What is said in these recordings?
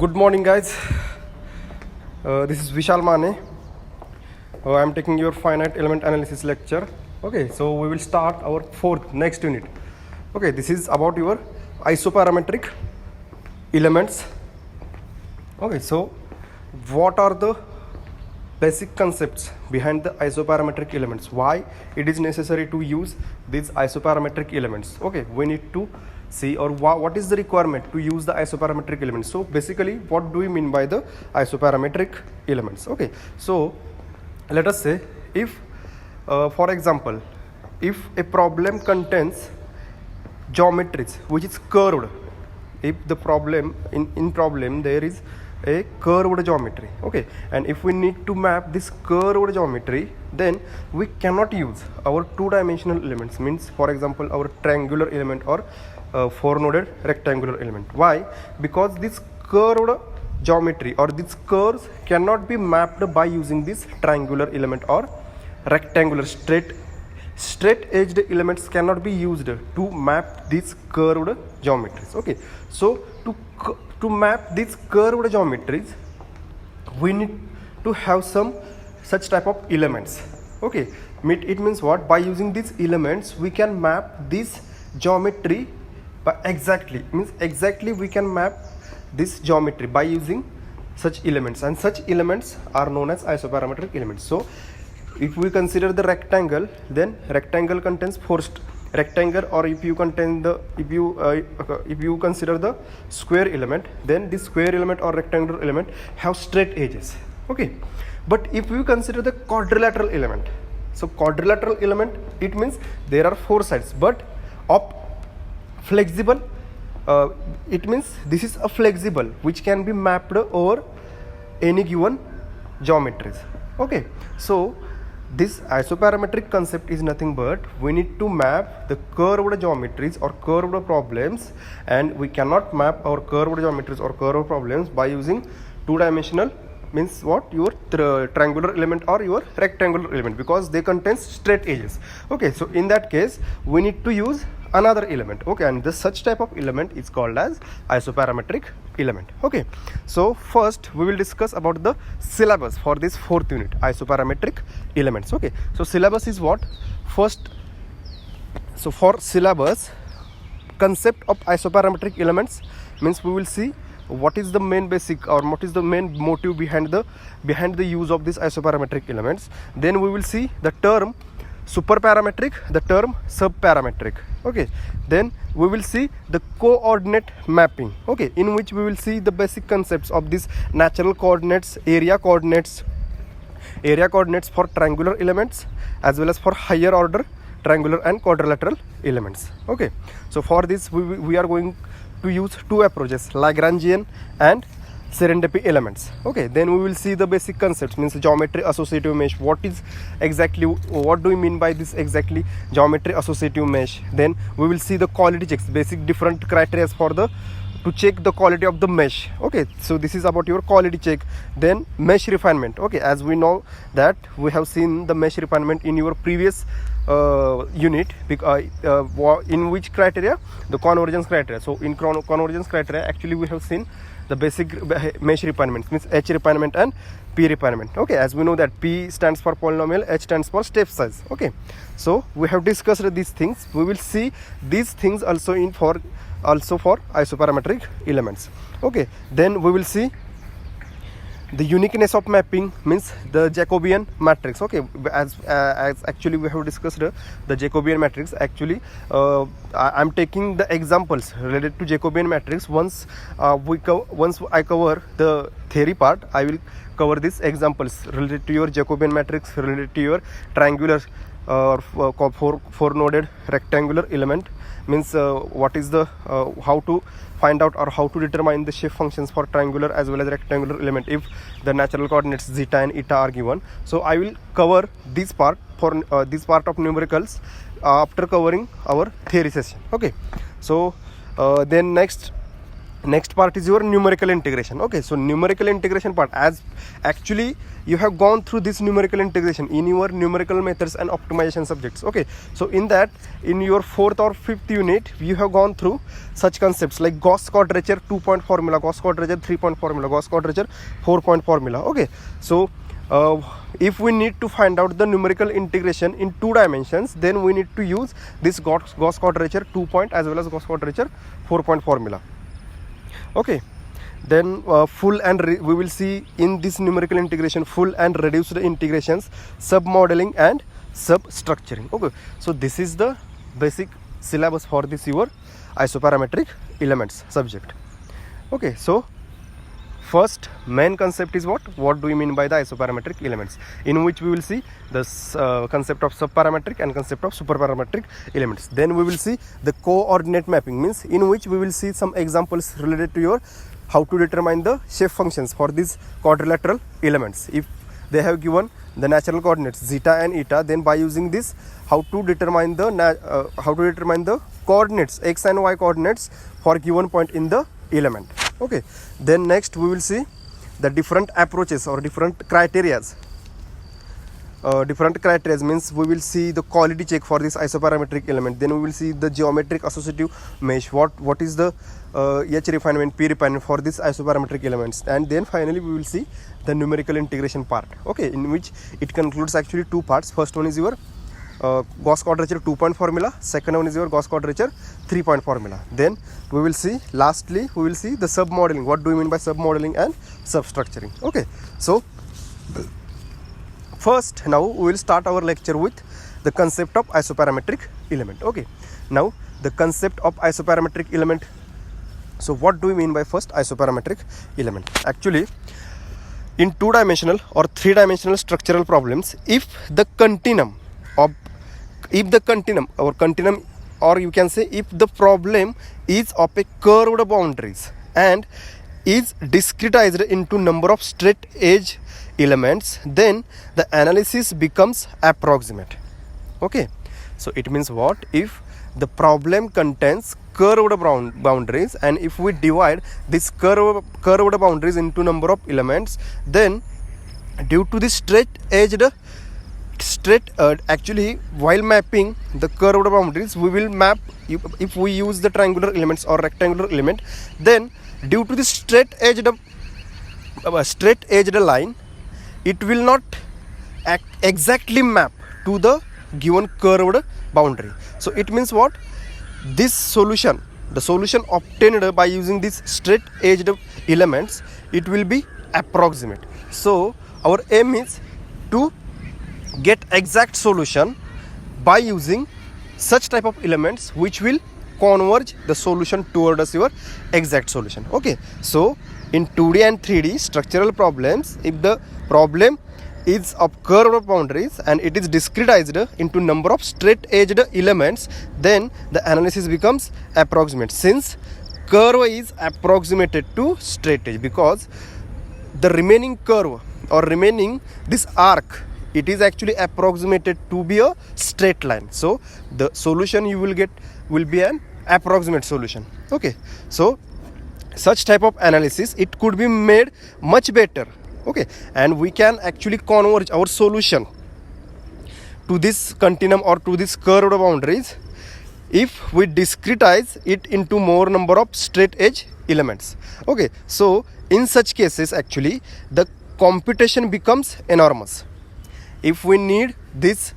Good morning, guys. This is Vishal Mane. I am taking your finite element analysis lecture. Okay, so we will start our next unit. Okay, this is about your isoparametric elements. Okay, so what are the basic concepts behind the isoparametric elements? Why it is necessary to use these isoparametric elements? Okay, we need to see or what is the requirement to use the isoparametric elements. So basically, what do we mean by the isoparametric elements? Okay, so let us say if for example, if a problem contains geometries which is curved, if the problem in problem there is a curved geometry, okay, and if we need to map this curved geometry, then we cannot use our two-dimensional elements, means for example our triangular element or four-noded rectangular element. Why? Because this curved geometry or these curves cannot be mapped by using this triangular element or rectangular straight edged elements cannot be used to map these curved geometries. Okay, so to map these curved geometries, we need to have some such type of elements. Okay, it means what? By using these elements we can map this geometry by exactly we can map this geometry by using such elements, and such elements are known as isoparametric elements. So if we consider the rectangle, then rectangle contains rectangle, or if you consider the square element, then this square element or rectangular element have straight edges. Okay, but if you consider the quadrilateral element, so quadrilateral element, it means there are four sides but of flexible, it means this is a flexible which can be mapped over any given geometries. Okay, so this isoparametric concept is nothing but we need to map the curved geometries or curved problems, and we cannot map our curved geometries or curved problems by using two-dimensional, means what, your triangular element or your rectangular element, because they contain straight edges. Okay, so in that case we need to use another element. Okay, and this such type of element is called as isoparametric element. Okay, so first we will discuss about the syllabus for this fourth unit, isoparametric elements. Okay, so syllabus is what? First, so for syllabus, concept of isoparametric elements means we will see what is the main basic or what is the main motive behind the use of these isoparametric elements. Then we will see the term superparametric, the term subparametric. Okay, then we will see the coordinate mapping, okay, in which we will see the basic concepts of these natural coordinates, area coordinates for triangular elements as well as for higher order triangular and quadrilateral elements. Okay, so for this we are going to use two approaches, Lagrangian and serendipity elements. Okay, then we will see the basic concepts, means geometry associative mesh. What do we mean by this exactly, geometry associative mesh? Then we will see the quality checks, basic different criteria to check the quality of the mesh. Okay, so this is about your quality check. Then mesh refinement. Okay, as we know that we have seen the mesh refinement in your previous unit, in which criteria? The convergence criteria. So in convergence criteria, actually we have seen the basic mesh refinements, means H refinement and P refinement. Okay, as we know that P stands for polynomial, H stands for step size. Okay, so we have discussed these things. We will see these things also for isoparametric elements. Okay, then we will see the uniqueness of mapping, means the Jacobian matrix. Okay, as actually we have discussed the Jacobian matrix. Actually I am taking the examples related to Jacobian matrix. Once I cover the theory part, I will cover these examples related to your Jacobian matrix, related to your triangular or four-noded rectangular element, means what is the how to find out or how to determine the shape functions for triangular as well as rectangular element if the natural coordinates zeta and eta are given. So I will cover this part for this part of numericals after covering our theory session. Okay, so then next next part is your numerical integration. Okay, so numerical integration part, as actually you have gone through this numerical integration in your numerical methods and optimization subjects. Okay, so in that, in your 4th or 5th unit, you have gone through such concepts like Gauss quadrature 2-point formula, Gauss quadrature 3-point formula, Gauss quadrature 4-point formula. Okay, so if we need to find out the numerical integration in 2 dimensions, then we need to use this Gauss quadrature 2-point as well as Gauss quadrature 4-point formula. Okay, then we will see in this numerical integration full and reduced integrations, submodeling and substructuring. Okay, so this is the basic syllabus for this your isoparametric elements subject. Okay, so first main concept is what do we mean by the isoparametric elements, in which we will see the concept of subparametric and concept of superparametric elements. Then we will see the coordinate mapping, means in which we will see some examples related to your how to determine the shape functions for these quadrilateral elements. If they have given the natural coordinates zeta and eta, then by using this, how to determine the coordinates x and y coordinates for given point in the element. Okay, then next we will see the different approaches or different criterias. Different criteria means we will see the quality check for this isoparametric element. Then we will see the geometric associative mesh, what is the H refinement, P refinement for this isoparametric elements. And then finally we will see the numerical integration part. Okay, in which it concludes actually 2 parts. First one is your Gauss quadrature 2-point formula, second one is your Gauss quadrature 3-point formula. Then we will see, lastly we will see the submodeling, what do we mean by submodeling and substructuring. Okay, so first now we will start our lecture with the concept of isoparametric element. Okay, now the concept of isoparametric element. So what do we mean by first isoparametric element? Actually, in 2-dimensional or 3-dimensional structural problems, if the continuum or you can say if the problem is of a curved boundaries and is discretized into number of straight edge elements, then the analysis becomes approximate. Okay, so it means what? If the problem contains curved boundaries, and if we divide this curved boundaries into number of elements, then due to the actually while mapping the curved boundaries, we will map, if we use the triangular elements or rectangular element, then due to the straight edged line, it will not exactly map to the given curved boundary. So it means what? This solution, the solution obtained by using these straight edged elements, it will be approximate. So our aim is to get exact solution by using such type of elements which will converge the solution towards your exact solution. Okay, so in 2D and 3D structural problems, if the problem is of curved boundaries and it is discretized into number of straight edged elements, then the analysis becomes approximate, since curve is approximated to straight edge, because the remaining curve or remaining this arc, it is actually approximated to be a straight line. So the solution you will get will be an approximate solution. Okay, so such type of analysis, it could be made much better. Okay, and we can actually converge our solution to this continuum or to this curved boundaries if we discretize it into more number of straight edge elements. Okay, so in such cases actually the computation becomes enormous. If we need this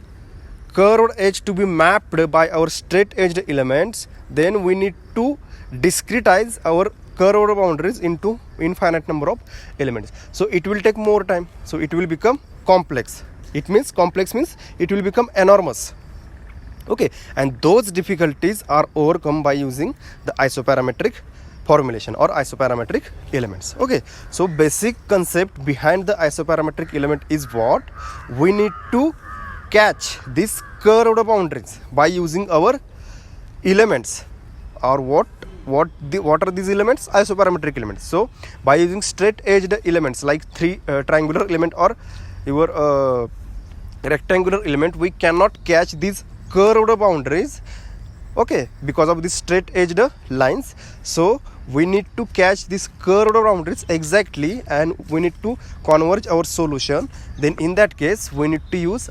curved edge to be mapped by our straight edged elements, then we need to discretize our curved boundaries into infinite number of elements. So it will take more time, so it will become complex. It means complex means it will become enormous. Okay, and those difficulties are overcome by using the isoparametric formulation or isoparametric elements. Okay, so basic concept behind the isoparametric element is what? We need to catch this curved boundaries by using our elements. Or what are these elements? Isoparametric elements. So by using straight edged elements like triangular element or your rectangular element, we cannot catch these curved boundaries. Okay, because of these straight edged lines. So we need to catch these curved boundaries exactly and we need to converge our solution, then in that case we need to use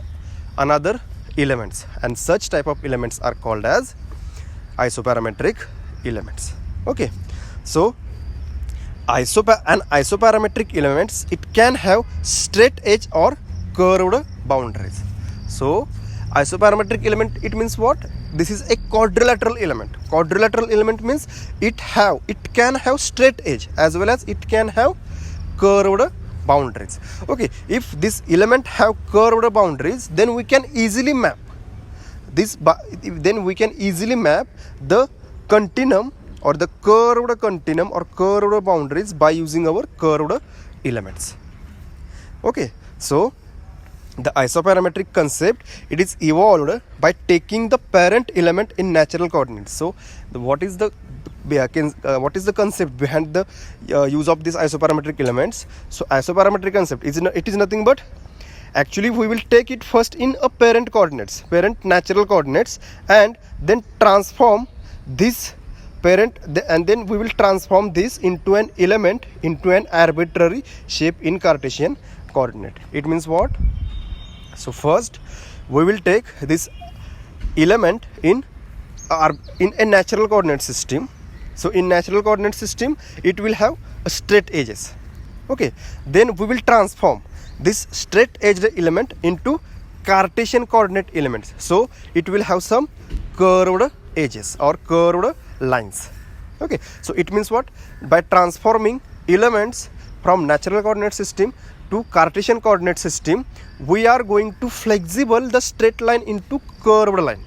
another elements, and such type of elements are called as isoparametric elements. Okay, so isoparametric elements, it can have straight edge or curved boundaries. So isoparametric element, it means what? This is a quadrilateral element. Quadrilateral element means it can have straight edge as well as it can have curved boundaries. Okay, if this element have curved boundaries, then we can easily map this, then we can easily map the continuum or the curved continuum or curved boundaries by using our curved elements. Okay, so the isoparametric concept, it is evolved by taking the parent element in natural coordinates. So what is the concept behind the use of these isoparametric elements? So isoparametric concept is nothing but, actually we will take it first in a parent natural coordinates, and then transform this parent, and then we will transform this into an element, into an arbitrary shape in Cartesian coordinate. It means what? So first we will take this element in a natural coordinate system. So in natural coordinate system, it will have a straight edges. Okay, then we will transform this straight edged element into Cartesian coordinate elements. So it will have some curved edges or curved lines. Okay, so it means what? By transforming elements from natural coordinate system to Cartesian coordinate system, we are going to flexible the straight line into curved line.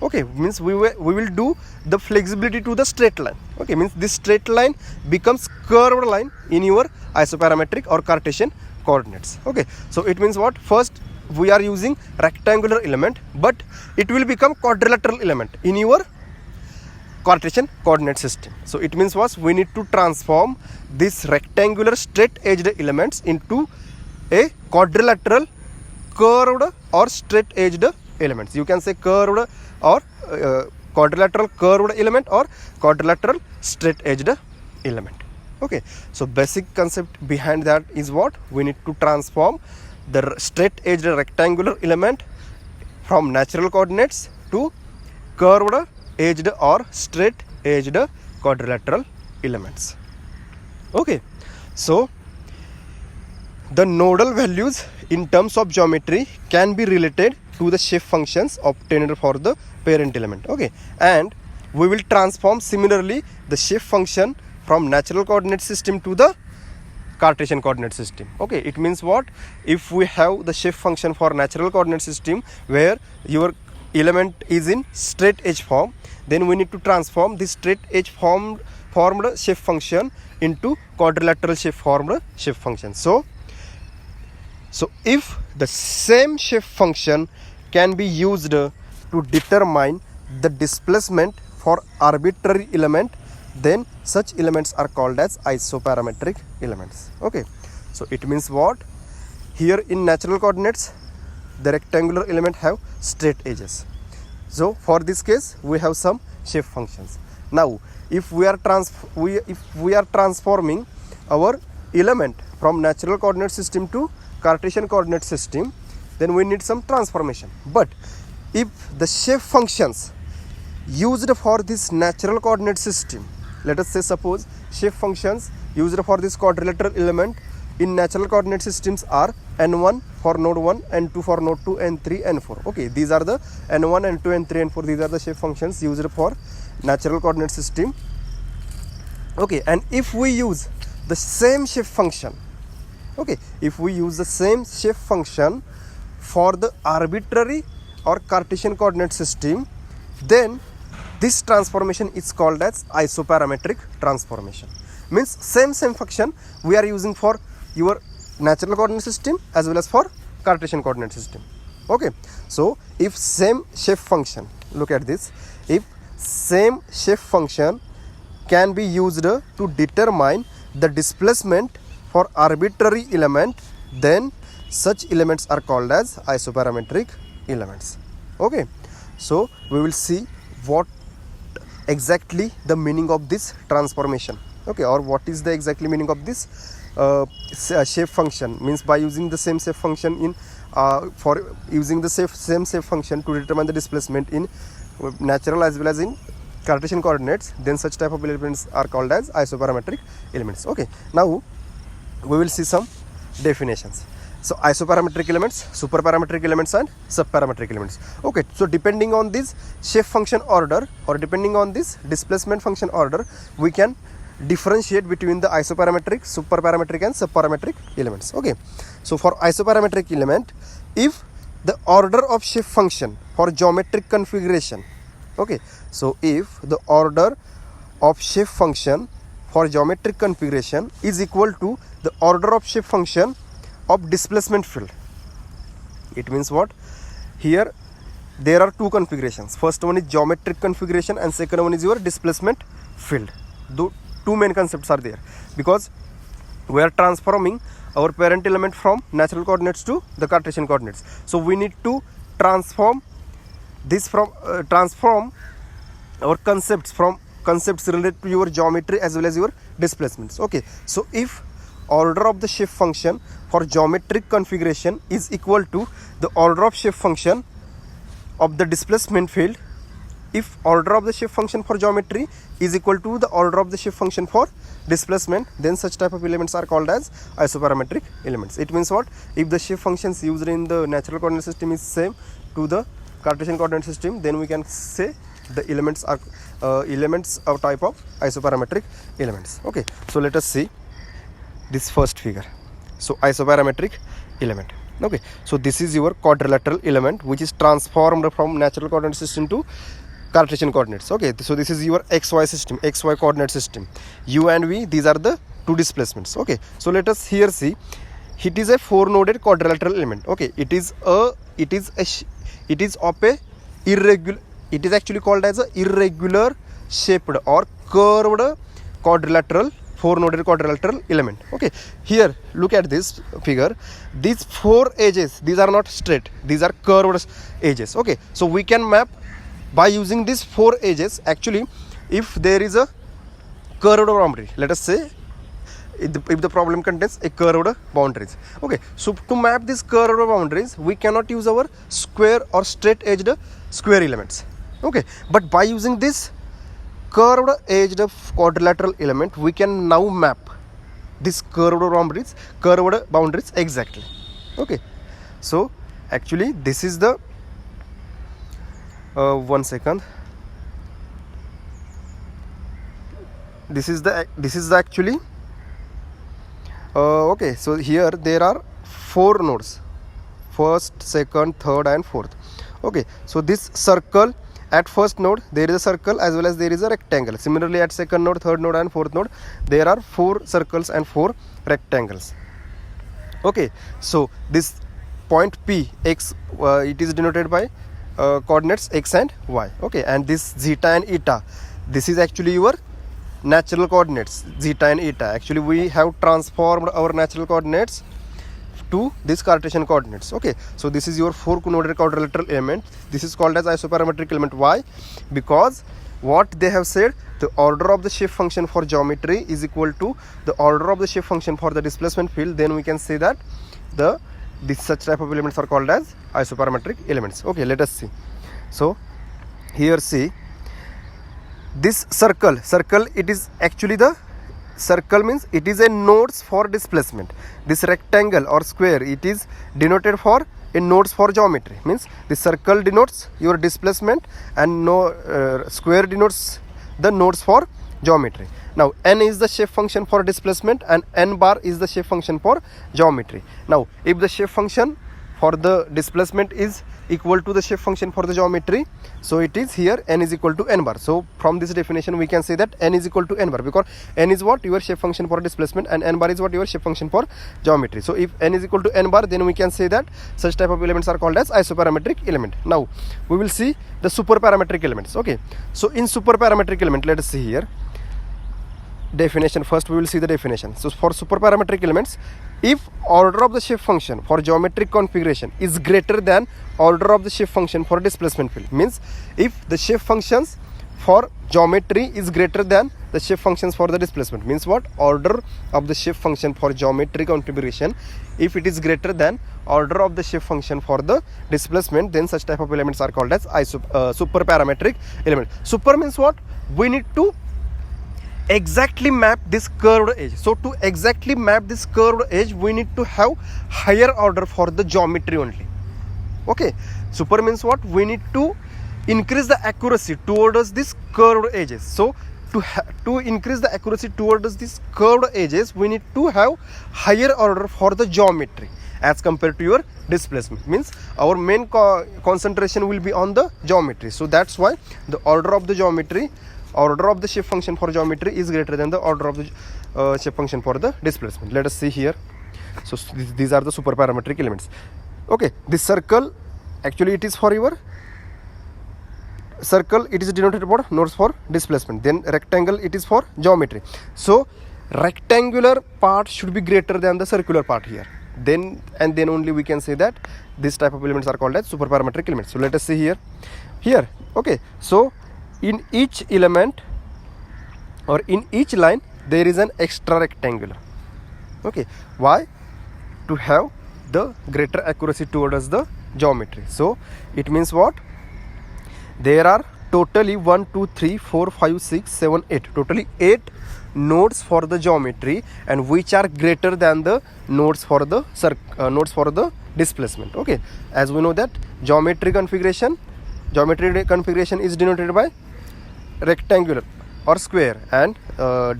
Okay, means we will do the flexibility to the straight line. Okay, means this straight line becomes curved line in your isoparametric or Cartesian coordinates. Okay, so it means what? First we are using rectangular element, but it will become quadrilateral element in your Cartesian coordinate system. So it means what? We need to transform this rectangular straight edged elements into a quadrilateral curved or straight edged elements. You can say curved or quadrilateral curved element or quadrilateral straight edged element. Okay, so basic concept behind that is what? We need to transform the straight edged rectangular element from natural coordinates to curved edged or straight edged quadrilateral elements. Okay, so the nodal values in terms of geometry can be related to the shape functions obtained for the parent element. Okay, and we will transform similarly the shape function from natural coordinate system to the Cartesian coordinate system. Okay, it means what? If we have the shape function for natural coordinate system where your element is in straight edge form, then we need to transform this straight edge formed shape function into quadrilateral shape formed shape function. So if the same shape function can be used to determine the displacement for arbitrary element, then such elements are called as isoparametric elements. Okay, so it means what? Here in natural coordinates, the rectangular element have straight edges. So for this case, we have some shape functions. Now if we are transforming our element from natural coordinate system to Cartesian coordinate system, then we need some transformation. But if the shape functions used for this natural coordinate system, let us say suppose shape functions used for this quadrilateral element in natural coordinate systems are n1 for node 1, n2 for node 2, n3, n4. Okay, these are the n1, n2, n3, n4. These are the shape functions used for natural coordinate system. Okay, and if we use the same shape function, okay, if we use the same shape function for the arbitrary or Cartesian coordinate system, then this transformation is called as isoparametric transformation. Means same function we are using for your natural coordinate system as well as for Cartesian coordinate system. Okay, so if same shape function, look at this, if same shape function can be used to determine the displacement for arbitrary element, then such elements are called as isoparametric elements. Okay, so we will see what exactly the meaning of this transformation. Okay, or what is the exactly meaning of this shape function, means by using the same shape function in for using the same shape function to determine the displacement in natural as well as in Cartesian coordinates, then such type of elements are called as isoparametric elements. Okay, now we will see some definitions. So isoparametric elements, superparametric elements and subparametric elements. Okay, so depending on this shape function order or depending on this displacement function order, we can differentiate between the isoparametric, superparametric and subparametric elements. Okay, so for isoparametric element, if the order of shape function for geometric configuration, okay, so if the order of shape function for geometric configuration is equal to the order of shape function of displacement field, it means what? Here there are two configurations. First one is geometric configuration and second one is your displacement field. Two main concepts are there, because we are transforming our parent element from natural coordinates to the Cartesian coordinates. So we need to transform this from transform our concepts from concepts related to your geometry as well as your displacements. Okay, so if order of the shape function for geometric configuration is equal to the order of shape function of the displacement field, if order of the shape function for geometry is equal to the order of the shape function for displacement, then such type of elements are called as isoparametric elements. It means what? If the shape functions used in the natural coordinate system is same to the Cartesian coordinate system, then we can say the elements are elements of type of isoparametric elements. Okay, so let us see this first figure. So isoparametric element. Okay, so this is your quadrilateral element which is transformed from natural coordinate system to Cartesian coordinates. Okay, so this is your xy system, xy coordinate system. U and V, these are the two displacements. Okay, so let us here see, it is a four-noded quadrilateral element. Okay, it is of a irregular, it is actually called as a irregular shaped or curved quadrilateral, four-noded quadrilateral element. Okay, here look at this figure. These four edges, these are not straight, these are curved edges. Okay, so we can map by using these four edges. Actually, if there is a curved boundary, let us say if the problem contains a curved boundaries. Okay, so to map these curved boundaries, we cannot use our square or straight edged square elements. Okay, but by using this curved edged quadrilateral element, we can now map this curved boundaries exactly. Okay, so actually this is the one second, this is the actually okay, so here there are four nodes, first, second, third and fourth. Okay, so this circle, at first node there is a circle as well as there is a rectangle. Similarly at second node, third node and fourth node there are four circles and four rectangles. Okay, so this point P x, it is denoted by coordinates x and y. Okay, and this zeta and eta, this is actually your natural coordinates, zeta and eta. Actually we have transformed our natural coordinates to this Cartesian coordinates. Okay, so this is your four-noded quadrilateral element. This is called as isoparametric element. Why? Because what they have said, the order of the shape function for geometry is equal to the order of the shape function for the displacement field. Then we can say that this such type of elements are called as isoparametric elements. Okay, let us see. So here see this circle, it is actually the circle, means it is a nodes for displacement. This rectangle or square, it is denoted for a nodes for geometry, means the circle denotes your displacement and square denotes the nodes for geometry. Now n is the shape function for displacement and n bar is the shape function for geometry. Now if the shape function for the displacement is equal to the shape function for the geometry, so it is here n is equal to n bar. So from this definition we can say that n is equal to n bar, because n is what your shape function for displacement and n bar is what your shape function for geometry. So if n is equal to n bar, then we can say that such type of elements are called as isoparametric element. Now we will see the superparametric elements. Okay, so in superparametric element, let us see here definition. First we will see the definition. So for superparametric elements, if order of the shape function for geometric configuration is greater than order of the shape function for displacement field, means if the shape functions for geometry is greater than the shape functions for the displacement. Means what? Order of the shape function for geometry configuration, if it is greater than order of the shape function for the displacement, then such type of elements are called as superparametric element. Super means what? We need to exactly map this curved edge. So to exactly map this curved edge, we need to have higher order for the geometry only. Okay, super means what? We need to increase the accuracy towards this curved edges. So to increase the accuracy towards this curved edges, we need to have higher order for the geometry as compared to your displacement. Means our main concentration will be on the geometry. So that's why the order of the geometry, order of the shape function for geometry is greater than the order of the shape function for the displacement. Let us see here. So these are the superparametric elements. Okay, this circle, actually it is for your circle, it is denoted by nodes for displacement. Then rectangle, it is for geometry. So rectangular part should be greater than the circular part here. Then only we can say that this type of elements are called as superparametric elements. So let us see here. Okay, so in each element or in each line there is an extra rectangular. Okay, why? To have the greater accuracy towards the geometry. So it means what? There are totally 1 2 3 4 5 6 7 8, totally 8 nodes for the geometry, and which are greater than the nodes for the displacement. Okay, as we know that geometry configuration is denoted by rectangular or square, and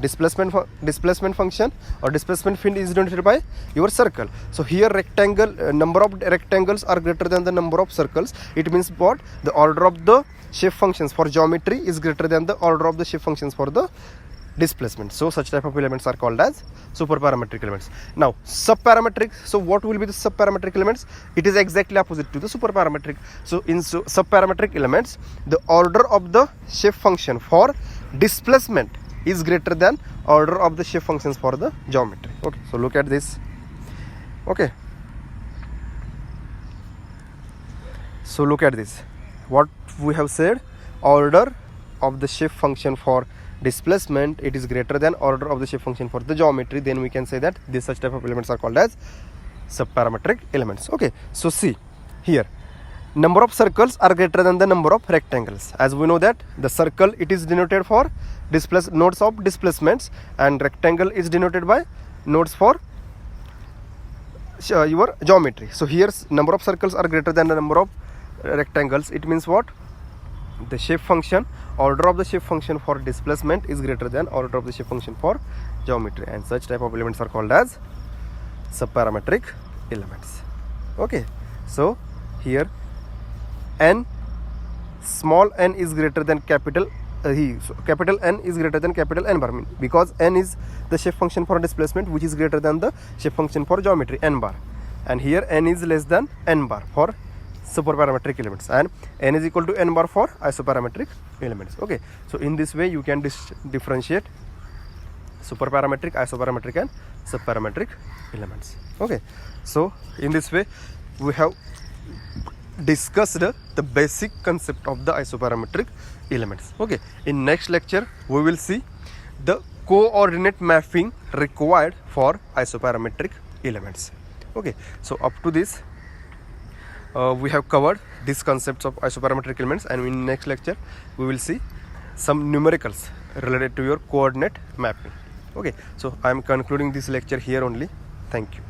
displacement function or displacement field is denoted by your circle. So here rectangle, number of rectangles are greater than the number of circles. It means what? The order of the shape functions for geometry is greater than the order of the shape functions for the displacement. So such type of elements are called as superparametric elements. Now subparametric. So what will be the subparametric elements? It is exactly opposite to the superparametric. So in subparametric elements, the order of the shape function for displacement is greater than order of the shape functions for the geometry. Okay, so look at this. Okay, so look at this. What we have said, order of the shape function for displacement, it is greater than order of the shape function for the geometry. Then we can say that this such type of elements are called as subparametric elements. Okay, so see here, number of circles are greater than the number of rectangles. As we know that the circle, it is denoted for nodes of displacements, and rectangle is denoted by nodes for your geometry. So here number of circles are greater than the number of rectangles. It means what? The shape function, order of the shape function for displacement is greater than order of the shape function for geometry, and such type of elements are called as subparametric elements. Okay, so here n, small n is greater than capital so capital N is greater than capital N bar, because n is the shape function for displacement, which is greater than the shape function for geometry, n bar, and here n is less than n bar for superparametric elements, and n is equal to n bar for isoparametric elements. Okay, so in this way you can differentiate superparametric, isoparametric and subparametric elements. Okay, so in this way we have discussed the basic concept of the isoparametric elements. Okay, in next lecture we will see the coordinate mapping required for isoparametric elements. Okay, so up to this we have covered these concepts of isoparametric elements, and in next lecture we will see some numericals related to your coordinate mapping. Okay, so I am concluding this lecture here only. Thank you.